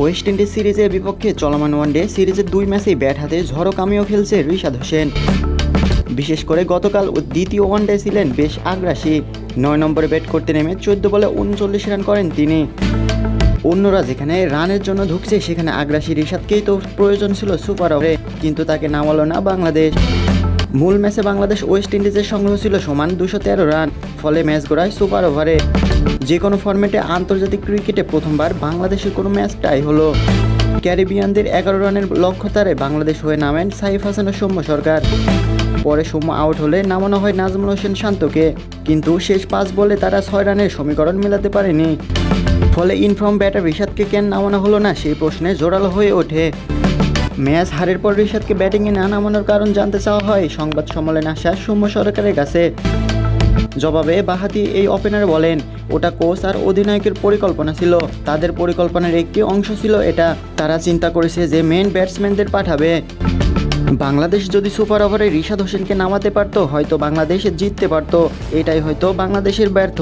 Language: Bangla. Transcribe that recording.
ওয়েস্ট ইন্ডিজ সিরিজের বিপক্ষে চলমান ওয়ানডে সিরিজের 2 ম্যাচেই ব্যাট হাতে ঝড়ো কামিও খেলছে রিশাদ হোসেন। বিশেষ করে গতকাল ও দ্বিতীয় ওয়ানডে ছিলেন বেশ আগ্রাসী। 9 নম্বরে ব্যাট করতে নেমে 14 বলে 39 রান করেন তিনি। অন্যরা যেখানে রানের জন্য ঢুকছে সেখানে আগ্রাসী রিশাদকেই তো প্রয়োজন ছিল সুপার ওভারে, কিন্তু তাকে নামালো না বাংলাদেশ। মূল ম্যাচে বাংলাদেশ ওয়েস্ট ইন্ডিজের সংগ্রহ ছিল সমান 213 রান, ফলে ম্যাচ গড়ায় সুপার ওভারে। যে কোনো ফরম্যাটে আন্তর্জাতিক ক্রিকেটে প্রথমবার বাংলাদেশের কোনো ম্যাচ টাই হলো। ক্যারিবিয়ানদের 11 রানের লক্ষ্য তারে বাংলাদেশ হয়ে নামেন সাইফ হাসান ও সৌম্য সরকার। পরে সৌম্য আউট হলে নামানো হয় নাজমুল হোসেন শান্তকে, কিন্তু শেষ 5 বলে তারা 6 রানের সমীকরণ মেলাতে পারেনি। ফলে ইনফর্ম ব্যাটার রিশাদকে কেন নামানো হলো না সেই প্রশ্নে জোরালো হয়ে ওঠে। ম্যাচ হারের পর রিশাদকে ব্যাটিংয়ে না নামানোর কারণ জানতে চাওয়া হয় সংবাদ সম্মেলনে আসা সৌম্য সরকারের কাছে। জবাবে বাঁহাতি এই ওপেনার বলেন, ওটা কোচ আর অধিনায়কের পরিকল্পনা ছিল, তাদের পরিকল্পনার একটি অংশ ছিল এটা। তারা চিন্তা করেছে যে মেন ব্যাটসম্যানদের পাঠাবে। বাংলাদেশ যদি সুপার ওভারে রিশাদ হোসেনকে নামাতে পারতো হয়তো বাংলাদেশ জিততে পারতো, এটাই হয়তো বাংলাদেশের ব্যর্থ।